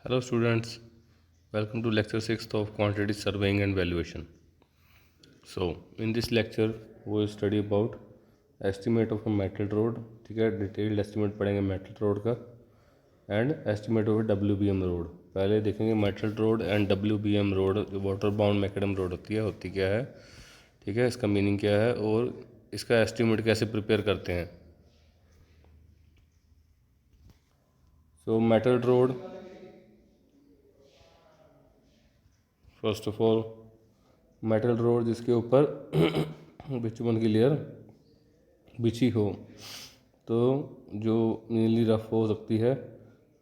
Hello students, welcome to lecture 6th of quantity surveying and valuation. So in this lecture we will study about estimate of a metal road. ठीक है, detailed estimate पढ़ेंगे metal road का and estimate of WBM road. पहले देखेंगे metal road and WBM road. जो water bound macadam road होती क्या है, ठीक है, इसका मीनिंग क्या है और इसका एस्टिमेट कैसे प्रिपेयर करते हैं. So metal road, first of all metal road जिसके ऊपर बिचुमन की लेयर बिछी हो, तो जो नीली रफ हो सकती है,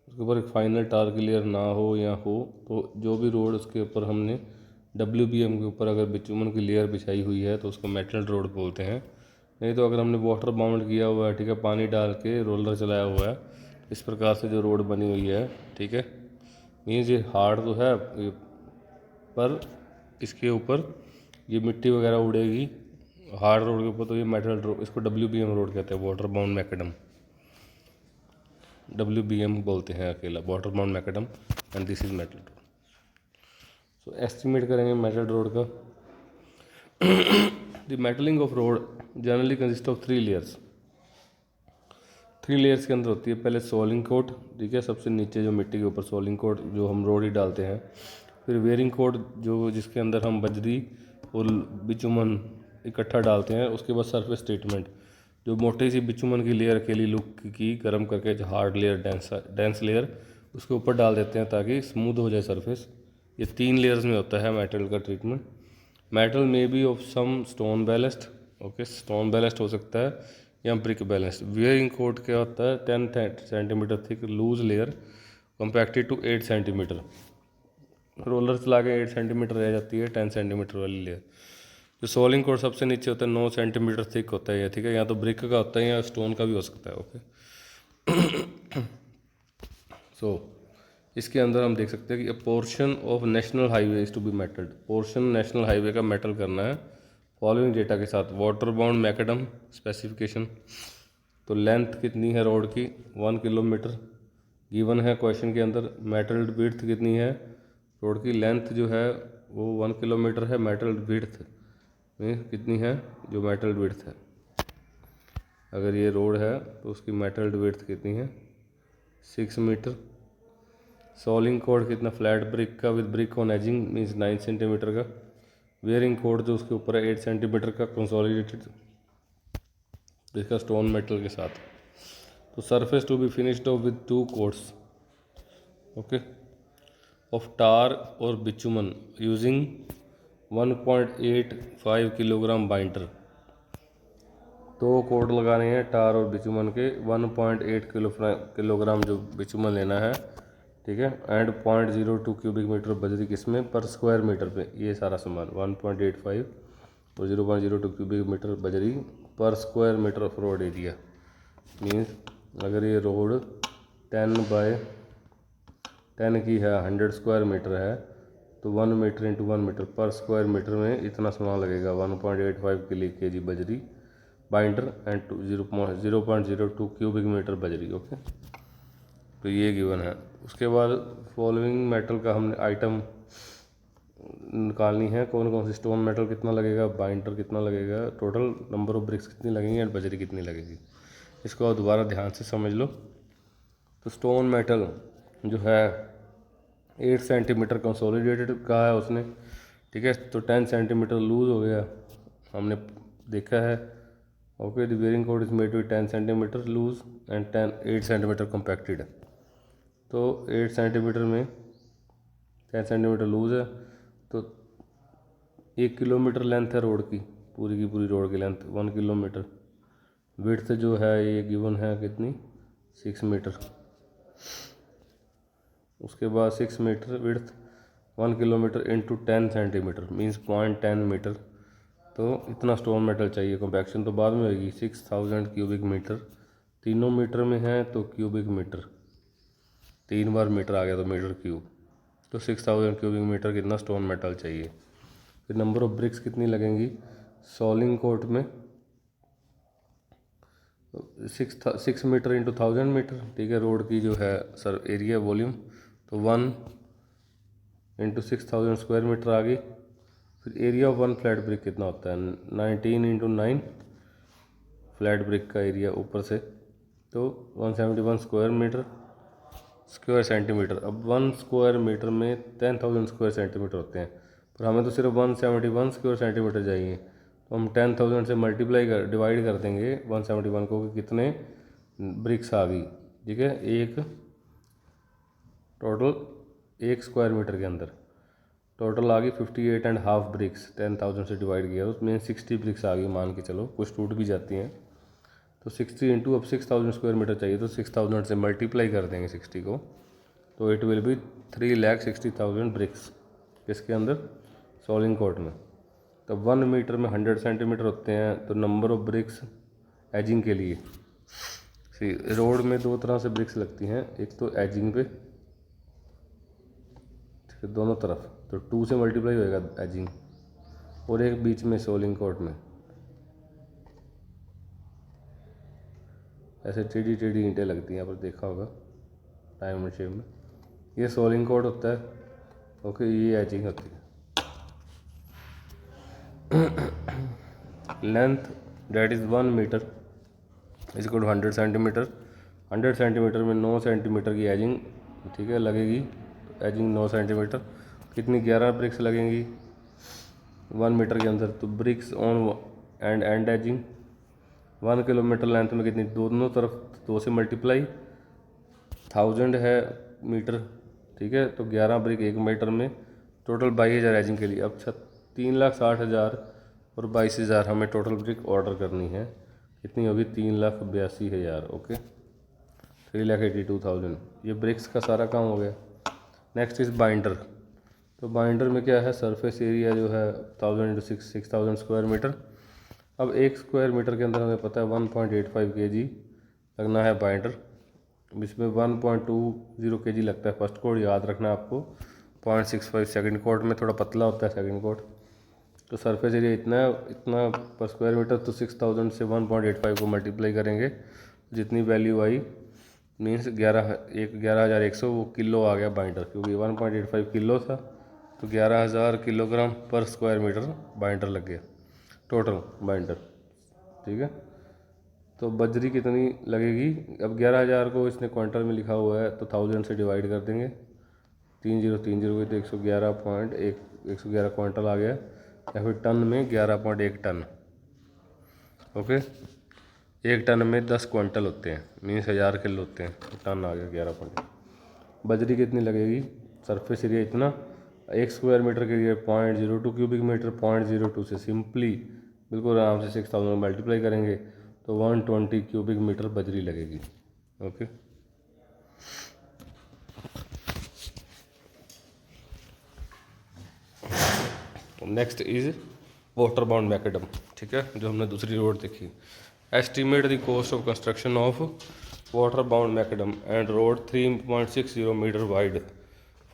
उसके ऊपर एक फाइनल टार की लेयर ना हो या हो, तो जो भी रोड उसके ऊपर हमने WBM के ऊपर अगर बिचुमन की लेयर बिछाई हुई है तो उसको मेटल रोड बोलते हैं. नहीं तो अगर हमने वाटर बाउंड किया हुआ है, ठीक है, पानी डाल के रोलर चलाया हुआ है, इस प्रकार से जो रोड बनी हुई है, ठीक है, मीन्स ये हार्ड तो है पर इसके ऊपर ये मिट्टी वगैरह उड़ेगी हार्ड रोड के ऊपर, तो ये मेटल रोड, इसको WBM रोड कहते हैं, वाटर बाउंड मैकेडम. WBM बोलते हैं अकेला, water bound macadam, and this is metal road. So estimate करेंगे मेटल रोड का. The metalling of road generally consist of 3 layers. 3 layers के अंदर होती है पहले सोलिंग कोट, ठीक है, सबसे नीचे जो मिट्टी के ऊपर सोलिंग कोट जो हम रोड ही डालते हैं. फिर वेयरिंग कोट जो जिसके अंदर हम बजरी और बिचुमन इकट्ठा डालते हैं. उसके बाद सरफेस ट्रीटमेंट, जो मोटी सी बिचुमन की लेयर अकेली लुक की गर्म करके जो हार्ड लेयर डेंस लेयर उसके ऊपर डाल देते हैं ताकि स्मूथ हो जाए सरफेस. ये 3 लेयर्स में होता है मेटल का ट्रीटमेंट. मेटल में be of some stone ballast, okay, stone ballast हो सकता है या ब्रिक बैलेंस. वेयरिंग कोट क्या होता है, 10 centimetre thick loose layer compacted to 8 centimetre. Roller चला के 8 सेंटीमीटर रह जाती है 10 सेंटीमीटर वाली लेयर. जो सोलिंग कोट सबसे नीचे होता है 9 सेंटीमीटर थिक होता है ये, ठीक है, या तो ब्रिक का होता है या स्टोन का भी हो सकता है, ओके. सो इसके अंदर हम देख सकते हैं कि portion of national highway is to be metalled. Portion national highway का मेटल करना है फॉलोइंग डेटा के साथ. वाटर बाउंड मैकेडम स्पेसिफिकेशन, तो लेंथ कितनी है रोड की, 1 किलोमीटर गिवन है क्वेश्चन के अंदर. मेटल्ड विड्थ कितनी है, रोड की लेंथ जो है वो 1 किलोमीटर है. मेटल्ड विड्थ में कितनी है, जो मेटल्ड विड्थ है, अगर ये रोड है तो उसकी मेटल्ड विड्थ कितनी है, 6 मीटर. सोलिंग कोड कितना, फ्लैट ब्रिक का with brick on ageing means 9 centimetre का. वेयरिंग कोड जो उसके ऊपर है 8 सेंटीमीटर का कंसोलिडेटेड, जिसका स्टोन मेटल के साथ. तो surface to be finished off with 2 coats, okay, of tar और bitumen using 1.85 kilogram binder. 2 coat लगाने हैं टार और बिचुमन के, 1.8 किलोग्राम जो बिचुमन लेना है, ठीक है, एंड 0.02 क्यूबिक मीटर बजरी किसमें, पर स्क्वायर मीटर पे. ये सारा सामान 1.85 और 0.02 क्यूबिक मीटर बजरी पर square metre of road area. Means अगर ये रोड 10 की है, 100 स्क्वायर मीटर है, तो 1 मीटर इंटू 1 मीटर पर स्क्वायर मीटर में इतना सामान लगेगा, 1.85 kg बजरी बाइंडर एंड 0.02 क्यूबिक मीटर बजरी, ओके. तो ये गिवन है. उसके बाद फॉलोइंग मेटल का हमने आइटम निकालनी है, कौन कौन सी स्टोन मेटल कितना लगेगा, बाइंडर कितना लगेगा, टोटल नंबर ऑफ ब्रिक्स कितनी लगेंगी एंड बजरी कितनी लगेगी. इसको दोबारा ध्यान से समझ लो. तो स्टोन मेटल जो है 8 सेंटीमीटर कंसोलिडेटेड कहा है उसने, ठीक है, तो 10 सेंटीमीटर लूज हो गया, हमने देखा है, okay. The wearing coat is made with 10 centimetre loose and 8 centimetre compacted. तो 8 सेंटीमीटर में 10 सेंटीमीटर लूज है, तो 1 किलोमीटर लेंथ है रोड की, पूरी की पूरी रोड की लेंथ 1 किलोमीटर. विड्थ जो है ये गिवन है कितनी, 6 मीटर. उसके बाद 6 metre width, 1 kilometre into 10 centimetre means 0.10 metre. तो इतना स्टोन मेटल चाहिए. कम्पैक्शन तो बाद में होगी. 6000 क्यूबिक मीटर, तीनों मीटर में है तो क्यूबिक मीटर, 3 बार मीटर आ गया तो मीटर क्यूब. तो 6000 क्यूबिक मीटर कितना स्टोन मेटल चाहिए. फिर नंबर ऑफ ब्रिक्स कितनी लगेंगी, सोलिंग कोट में 6 मीटर इंटू 1000 मीटर, ठीक है, रोड की जो है सर एरिया वॉल्यूम तो 1 इंटू 6000 स्क्वायर मीटर आ गई। फिर area of one flat brick कितना होता है, 19 इंटू 9 फ्लैट ब्रिक का एरिया ऊपर से, तो 171 स्क्वायर सेंटीमीटर। अब 1 स्क्वायर मीटर में 10,000 स्क्वायर सेंटीमीटर होते हैं, पर हमें तो सिर्फ 171 स्क्वायर सेंटीमीटर चाहिए, तो हम 10,000 से डिवाइड कर देंगे 171 को कि कितने ब्रिक्स आ गई। ठीक है, एक टोटल 1 स्क्वायर मीटर के अंदर टोटल आ गई 58.5 ब्रिक्स। 10,000 से डिवाइड किया तो मेन 60 ब्रिक्स आ गई, मान के चलो, कुछ टूट भी जाती हैं। तो 60 इंटू, अब 6,000 स्क्वायर मीटर चाहिए तो 6,000 से मल्टीप्लाई कर देंगे 60 को, तो इट विल बी 3,60,000 ब्रिक्स किसके अंदर, सॉलिंग कोट में। तो 1 मीटर में 100 सेंटीमीटर होते हैं, तो नंबर ऑफ ब्रिक्स एजिंग के लिए, सी रोड में दो तरह से ब्रिक्स लगती हैं, एक तो एजिंग पे, ठीक है, दोनों तरफ, तो 2 से मल्टीप्लाई होएगा एजिंग, और एक बीच में सॉलिंग कोट में। ऐसे टेढ़ी टेढ़ी ईंटें लगती हैं, यहाँ पर देखा होगा डायमंड शेप में, ये सॉलिंग कोट होता है। ओके, ये एजिंग होती है। Length that is 1 metre is equal to 100 centimetre. 100 centimetre में 9 सेंटीमीटर की एजिंग, ठीक है, लगेगी। एजिंग 9 सेंटीमीटर, कितनी 11 ब्रिक्स लगेंगी 1 मीटर के अंदर। तो bricks on end edging 1 kilometre length में कितनी, दोनों तरफ 2 से मल्टीप्लाई, 1000 है मीटर, ठीक है, तो 11 ब्रिक 1 मीटर में, टोटल 22,000 एजिंग के लिए। अब 3,60,000 और 22,000 हमें टोटल ब्रिक ऑर्डर करनी है, कितनी होगी 3,82,000। ओके, 3,82,000, ये ब्रिक्स का सारा काम हो गया। Next is binder. तो बाइंडर में क्या है, सरफेस एरिया जो है 1000 इंटू 6,000 स्क्वायर मीटर। अब 1 स्क्वायर मीटर के अंदर हमें पता है 1.85 kg लगना है बाइंडर, इसमें 1.20 kg लगता है फर्स्ट कोड, याद रखना है आपको। 0.65 सेकंड कोड में थोड़ा पतला होता है सेकंड कोड। तो सरफेस एरिया इतना पर स्क्वायर मीटर, तो 6,000 से 1.85 को मल्टीप्लाई करेंगे, जितनी वैल्यू आई मीन्स 11,100 वो किलो आ गया बाइंडर, क्योंकि 1.85 किलो था, तो 11,000 किलोग्राम पर स्क्वायर मीटर बाइंडर लग गया टोटल बाइंडर। ठीक है, तो बजरी कितनी लगेगी, अब 11,000 को इसने क्वांटल में लिखा हुआ है, तो 1000 से डिवाइड कर देंगे, 3030 को, तो 111 क्वांटल आ गया, या फिर टन में 11.1 टन। ओके, 1 टन में 10 क्वांटल होते हैं, मीन्स 1000 किलो होते हैं, तो टन आ गया 11. बजरी कितनी लगेगी, सरफेस एरिया इतना, 1 स्क्वायर मीटर के लिए 0.02 क्यूबिक मीटर, 0.02 से सिंपली बिल्कुल आराम से 6,000 मल्टीप्लाई करेंगे, तो 120 क्यूबिक मीटर बजरी लगेगी। Okay, next is water bound macadam. ठीक है, जो हमने दूसरी रोड देखी। Estimate the cost of construction of water bound macadam and road 3.60 metre wide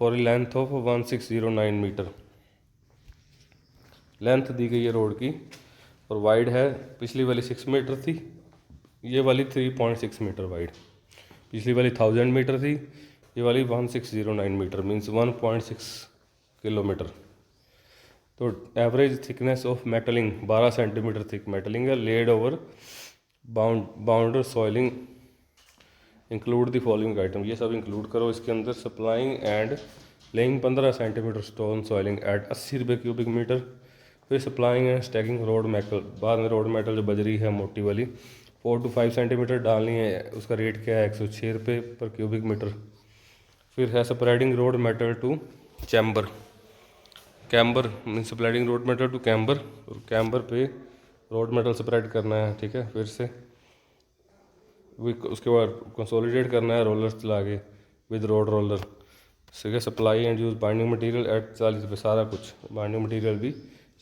for length of 1609 metre. Length दी गई है रोड की, और वाइड है, पिछली वाली 6 मीटर थी, ये वाली 3.6 मीटर वाइड। पिछली वाली 1000 मीटर थी, ये वाली 1609 मीटर, मीन्स 1.6 किलोमीटर। तो average thickness of metalling 12 centimetre thick metalling है, laid over boulder soling include the following item, ये सब इंक्लूड करो इसके अंदर। Supplying and laying 15 centimetre stone soling at 80 रुपये क्यूबिक मीटर। फिर supplying and stacking road metal, बाद में रोड मेटल जो बजरी है मोटी वाली 4 to 5 सेंटीमीटर डालनी है, उसका रेट क्या है 106 रुपये पर क्यूबिक मीटर। फिर है spreading road metal to chamber, camber mean spreading road metal to camber, और कैम्बर पे रोड मेटल स्प्रेड करना है। ठीक है, फिर से उसके बाद कंसोलिडेट करना है रोलर चला के विद रोड रोलर। ठीक है, supply and use binding material at 40 रुपये, सारा कुछ बाइंडिंग मटेरियल भी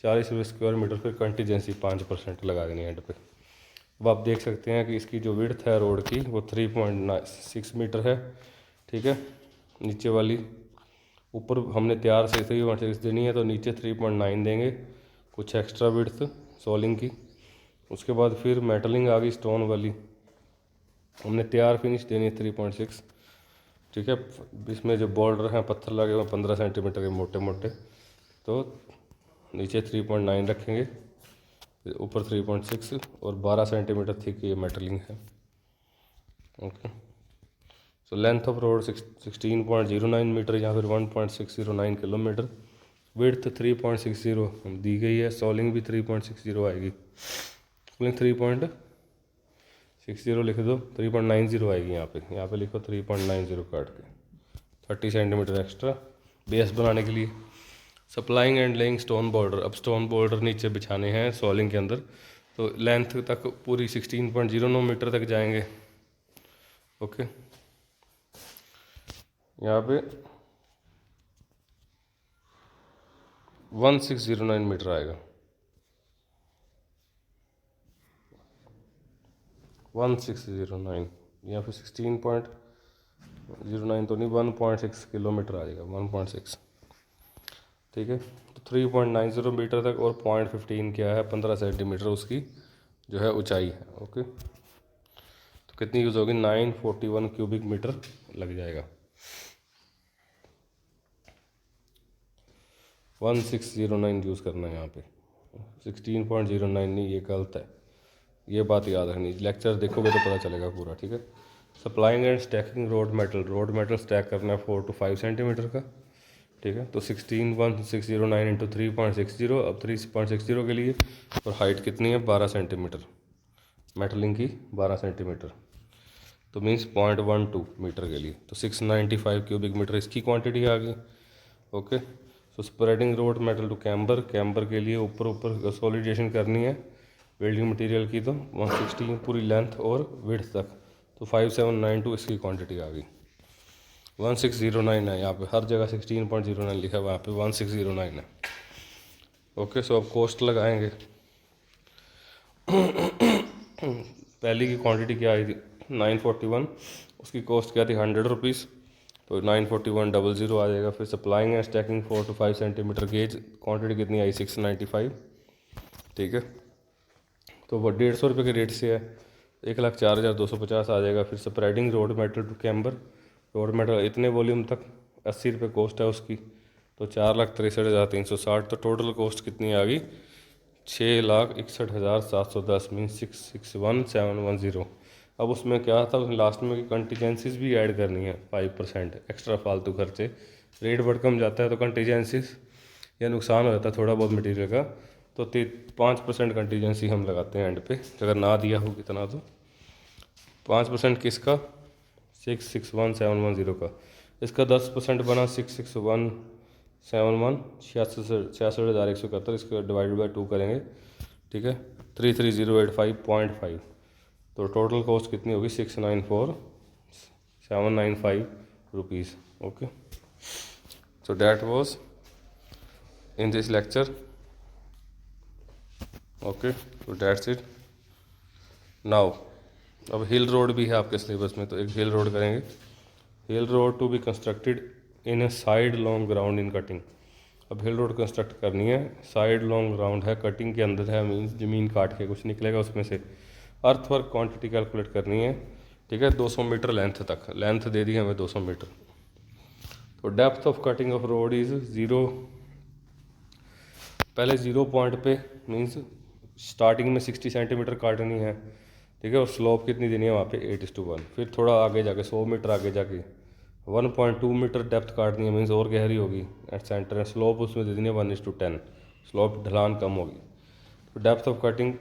40 रुपये स्क्वायर मीटर। फिर कंटीजेंसी 5% लगा देनी एंड पे। अब आप देख सकते हैं कि इसकी जो विड्थ है रोड की वो 3.6 मीटर है। ठीक है, नीचे वाली, ऊपर हमने तैयार से 3.6 देनी है, तो नीचे 3.9 देंगे, कुछ एक्स्ट्रा विड्थ सोलिंग की। उसके बाद फिर मेटलिंग आ गई स्टोन वाली, हमने तैयार फिनिश देनी है 3.6, ठीक है। इसमें जो बॉर्डर हैं पत्थर लगे हुए 15 सेंटीमीटर के मोटे मोटे, तो नीचे 3.9 रखेंगे, फिर ऊपर 3.6 और 12 सेंटीमीटर थिक ये मेटलिंग है। Okay, so length of road 16.09 metre या फिर 1.609 किलोमीटर। विड्थ 3.60 दी गई है। सॉलिंग भी 3.60 आएगी। सॉलिंग 3.60 लिख दो, 3.90 आएगी यहाँ पे लिखो 3.90 काट के, 30 सेंटीमीटर एक्स्ट्रा बेस बनाने के लिए। Supplying and laying stone border, अब स्टोन बॉर्डर नीचे बिछाने हैं सॉलिंग के अंदर, तो लेंथ तक पूरी 16.09 मीटर तक जाएंगे। ओके, यहाँ पे 1609 मीटर आएगा। 1609 या फिर 16.09 तो नहीं, 1.6 किलोमीटर आ जाएगा, 1.6। ठीक है, तो 3.90 मीटर तक, और 0.15 क्या है, 15 सेंटीमीटर उसकी जो है ऊंचाई है। ओके, तो कितनी यूज़ होगी, 941 क्यूबिक मीटर लग जाएगा। 1609 यूज़ करना है यहाँ पे, 16.09 नहीं, ये गलत है, ये बात याद रखनी। लेक्चर देखोगे तो पता चलेगा पूरा। ठीक है, supplying and stacking road metal stack करना है 4 to 5 सेंटीमीटर का। ठीक है, तो 16.9 इंटू 3.60, अब 3.60 के लिए, और हाइट कितनी है, 12 सेंटीमीटर, मेटलिंग की 12 सेंटीमीटर, तो मीन्स 0.12 मीटर के लिए, तो 695 क्यूबिक मीटर इसकी क्वांटिटी आ गई। Okay, so spreading road metal to camber के लिए ऊपर सॉलिडेशन करनी है वेल्डिंग मटेरियल की, तो 160 पूरी लेंथ और विड्थ तक, तो 5792 इसकी क्वांटिटी आ गई। 1609 है यहाँ पे, हर जगह 16.09 लिखा हुआ, यहाँ पे 1609 है। ओके, सो अब कोस्ट लगाएंगे। पहली की क्वांटिटी क्या आई थी, 941, उसकी कॉस्ट क्या थी, 100 रुपीज़, तो 94100 आ जाएगा। फिर supplying and stacking 4 to 5 centimetre gauge, quantity कितनी आई, 695। ठीक है, तो वो 150 रुपये के रेट से है, 1,04,250 आ जाएगा। फिर spreading road metal to camber, road metal इतने वॉल्यूम तक 80 रुपये कॉस्ट है उसकी, तो 4,63,360, तो टोटल कॉस्ट कितनी आ गई, 6,61,710, मीन 661,710। अब उसमें क्या था, उसमें लास्ट में कंटीजेंसीज भी ऐड करनी है 5% एक्स्ट्रा फालतू खर्चे। रेट बढ़ कम जाता है तो कंटीजेंसीज या नुकसान हो जाता है थोड़ा बहुत मटेरियल का, तो 5% कंटीजेंसी हम लगाते हैं एंड पे, अगर ना दिया हो कितना तो 5% किसका, 661,710 का, इसका 10% बना 661,710, 66,171, इसको डिवाइड बाई 2 करेंगे। ठीक है, 33,085.5, तो टोटल कॉस्ट कितनी होगी, 694,795 rupees. Okay, so that was in this lecture. Okay, तो डैट्स इट। नाउ अब हिल रोड भी है आपके सिलेबस में, तो एक हिल रोड करेंगे। Hill road to be constructed in a side long ground in cutting. अब हिल रोड कंस्ट्रक्ट करनी है, साइड लॉन्ग ग्राउंड है, कटिंग के अंदर है, मीन्स ज़मीन काट के कुछ निकलेगा उसमें से। अर्थवर्क क्वांटिटी कैलकुलेट करनी है। ठीक है, 200 मीटर लेंथ तक, लेंथ दे दी हमें 200 मीटर। तो depth of cutting of road is 0, पहले 0 पॉइंट पे, मीन्स स्टार्टिंग में 60 सेंटीमीटर काटनी है। ठीक है, और स्लोप कितनी देनी है वहाँ पे, 8:1। फिर थोड़ा आगे जाके 100 मीटर आगे जाके 1.2 मीटर डेप्थ काटनी है, मीन्स और गहरी होगी एट सेंटर है। स्लोप उसमें दे देनी है 1:10, स्लोप ढलान कम होगी। तो डेप्थ ऑफ कटिंग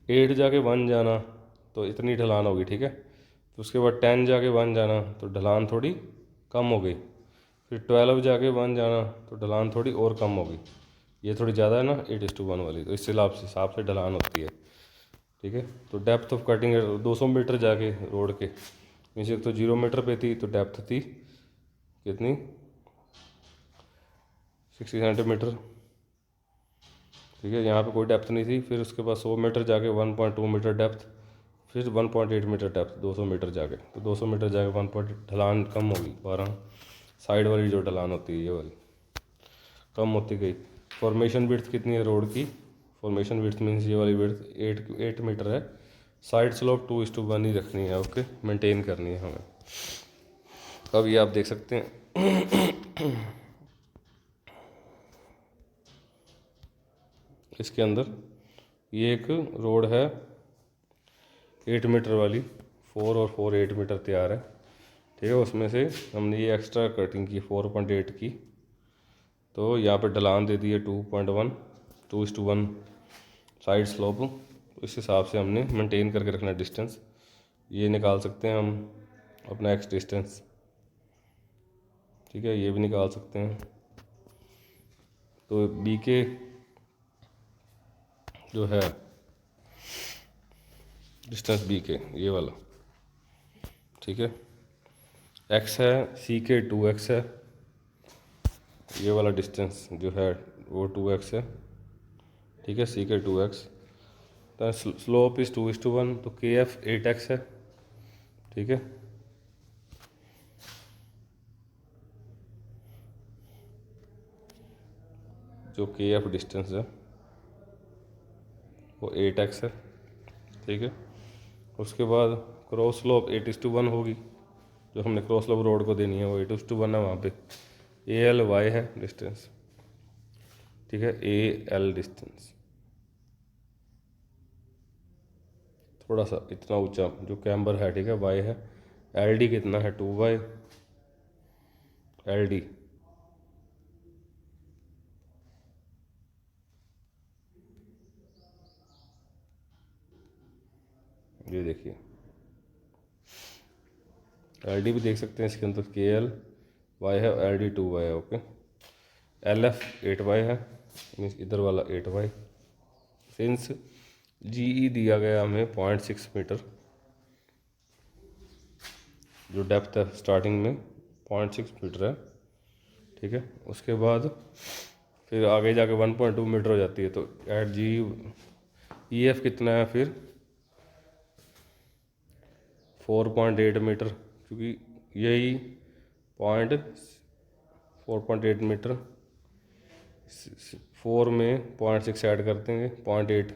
8 जाके 1 जाना, तो इतनी ढलान होगी। ठीक है, तो उसके बाद 10 जाके 1 जाना, तो ढलान थोड़ी कम हो गई। फिर 12 जाके 1 जाना, तो ढलान थोड़ी और कम होगी। ये थोड़ी ज़्यादा है ना 8:1 वाली, तो इस हिसाब से ढलान होती है। ठीक है, तो डेप्थ ऑफ कटिंग 200 मीटर जाके रोड के, मीन्स एक तो 0 मीटर पे थी, तो डेप्थ थी कितनी, 60 सेंटीमीटर। ठीक है, यहाँ पे कोई डेप्थ नहीं थी। फिर उसके बाद 100 मीटर जाके 1.2 मीटर डेप्थ, फिर 1.8 मीटर डेप्थ 200 मीटर जाके, तो 200 मीटर जाके 1. ढलान कम होगी 12, साइड वाली जो ढलान होती है ये वाली कम होती गई। फॉर्मेशन विड्थ कितनी है रोड की, फॉर्मेशन विड्थ मीन्स ये वाली विड्थ 8 मीटर है। साइड स्लोप 2:1 ही रखनी है। ओके, मेंटेन करनी है हमें। अब ये आप देख सकते हैं इसके अंदर ये एक रोड है 8 मीटर वाली, 4 और 4 8 मीटर तैयार है, ठीक है। उसमें से हमने ये एक्स्ट्रा कटिंग की 4.8 की, तो यहाँ पे ढलान दे दी है 2.1, 2:1 साइड स्लोप। तो इस हिसाब से हमने मेंटेन करके रखना डिस्टेंस। ये निकाल सकते हैं हम अपना एक्स डिस्टेंस, ठीक है, ये भी निकाल सकते हैं। तो बी के जो है डिस्टेंस बी के ये वाला, ठीक है, एक्स है, सी के 2x है, ये वाला डिस्टेंस जो है वो 2x है, ठीक है, सी के 2x। तो स्लोप इज़ 2:1, तो के एफ 8x है, ठीक है। जो के एफ डिस्टेंस है वो 8x है, ठीक है। उसके बाद क्रॉस स्लोप 8:1 होगी, जो हमने क्रॉस स्लोप रोड को देनी है वो 8:1 है। वहाँ पे ए एल वाई है डिस्टेंस, ठीक है, ए एल डिस्टेंस थोड़ा सा इतना ऊंचा जो कैम्बर है, ठीक है, वाई है। एल डी कितना है 2y एल डी, ये देखिए एल डी भी देख सकते हैं इसके अंदर, के एल वाई है, एल डी 2y है, ओके। एल एफ 8y है, मीन्स इधर वाला 8y। सिंस जी ई दिया गया हमें 0.6 मीटर, जो डेप्थ है स्टार्टिंग में 0.6 मीटर है, ठीक है। उसके बाद फिर आगे जाके 1.2 मीटर हो जाती है, तो एट जी ई एफ कितना है फिर 4.8 मीटर, क्योंकि यही 4.8 मीटर 4 में 0.6 ऐड कर देंगे 0.8,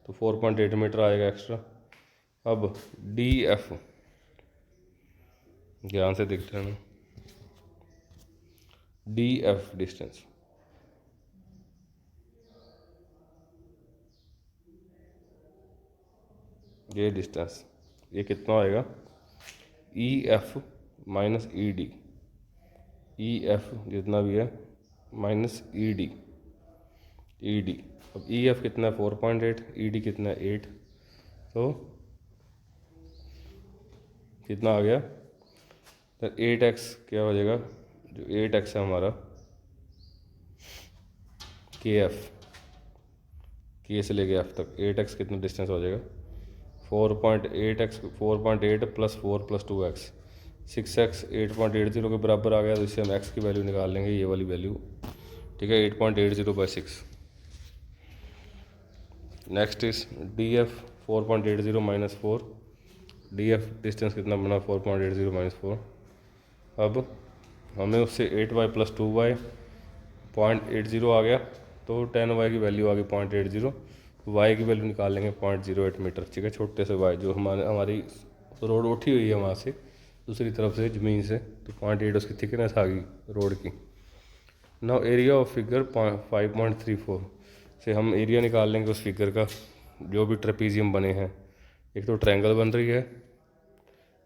तो 4.8 मीटर आएगा एक्स्ट्रा। अब डी एफ ध्यान से देखते हैं, डी एफ डिस्टेंस ये डिस्टेंस ये कितना आएगा, E F minus E D, E F जितना भी है minus E D, E D. अब ई एफ कितना है 4.8, ई डी कितना है 8, तो कितना आ गया, तो 8x क्या हो जाएगा, जो 8x है हमारा के एफ, के से लेके एफ तक 8x कितना डिस्टेंस हो जाएगा 4.8x, 4.8 plus 4 plus 2x 6x 8.80 के बराबर आ गया। तो इससे हम x की वैल्यू निकाल लेंगे, ये वाली वैल्यू, ठीक है, 8.80/6। Next is D F 4.80 minus 4, D F distance कितना बना 4.80 माइनस 4। अब हमें उससे 8y प्लस 2y 0.80 आ गया, तो 10y की वैल्यू आ गई 0.80, y की वैल्यू निकाल लेंगे 0.08 मीटर, ठीक है। छोटे से y जो हमारी रोड उठी हुई है वहाँ से दूसरी तरफ से ज़मीन से, तो 0.8 उसकी थिकनेस आ गई रोड की। नाउ एरिया ऑफ फिगर 5.34 से हम एरिया निकाल लेंगे उस फिगर का, जो भी ट्रेपीजियम बने हैं। एक तो ट्रायंगल बन रही है,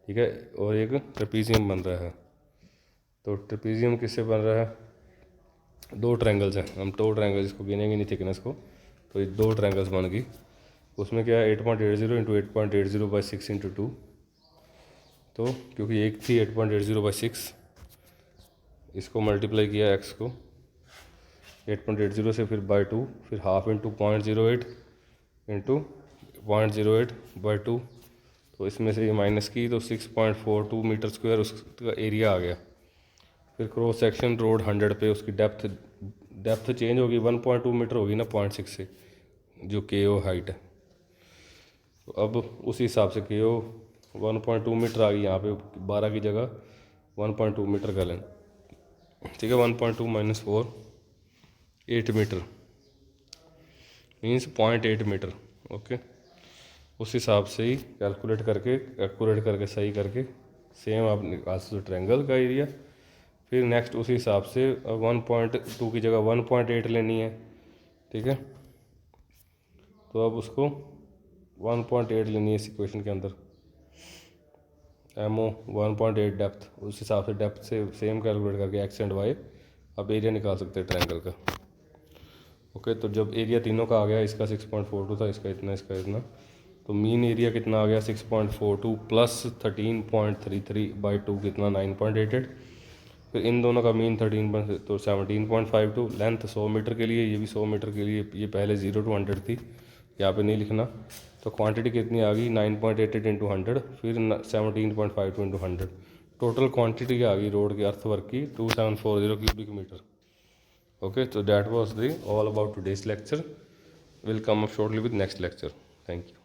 ठीक है, और एक ट्रेपीजियम बन रहा है। तो ट्रेपीजियम किससे बन रहा है, 2 ट्रायंगल्स हैं, हम 2 ट्रायंगल्स इसको गिनेंगे नहीं थिकनेस को, तो ये 2 ट्रायंगल्स बन गई। उसमें क्या है 8.80 इंटू 8.80/6 इंटू 2, तो क्योंकि एक थी 8.80/6, इसको मल्टीप्लाई किया x को 8.80 से, फिर बाई 2, फिर हाफ इंटू 0.08 इंटू 0.08/2, तो इसमें से ये माइनस की, तो 6.42 मीटर स्क्वायर उसका एरिया आ गया। फिर क्रॉस सेक्शन रोड 100 पे उसकी डेप्थ चेंज होगी, 1.2 मीटर होगी ना 0.6 से, जो के ओ हाइट है। तो अब उसी हिसाब से के ओ 1.2 मीटर आ गई, यहाँ पे 12 की जगह 1.2 मीटर कर लें, ठीक है। 1.2 minus 4 8 metre means 0.8 metre, okay. उस हिसाब से ही कैलकुलेट करके एक्यूरेट करके सही करके सेम आप निकाल सकते हो ट्रायंगल का एरिया। फिर नेक्स्ट उसी हिसाब से 1.2 की जगह 1.8 लेनी है, ठीक है। तो अब उसको 1.8 लेनी है इस इक्वेशन के अंदर, MO 1.8 डेप्थ, उस हिसाब से डेप्थ से सेम कैलकुलेट करके x एंड y आप एरिया निकाल सकते हैं ट्रायंगल का। ओके, तो जब एरिया तीनों का आ गया, इसका 6.42 था, इसका इतना, इसका इतना, तो मीन एरिया कितना आ गया 6.42 प्लस 13.33/2 कितना 9.88। फिर इन दोनों का मीन 13 तो 17.52। लेंथ 100 मीटर के लिए, ये भी 100 मीटर के लिए, ये पहले 0 to 100 थी, यहाँ पे नहीं लिखना। तो क्वांटिटी कितनी आ गई 9.88 इंटू 100, फिर 17.52 इंटू 100। टोटल क्वांटिटी आ गई रोड के अर्थवर्क की 2740 cubic metre. Okay, so that was the all about today's lecture. We'll come up shortly with next lecture. Thank you.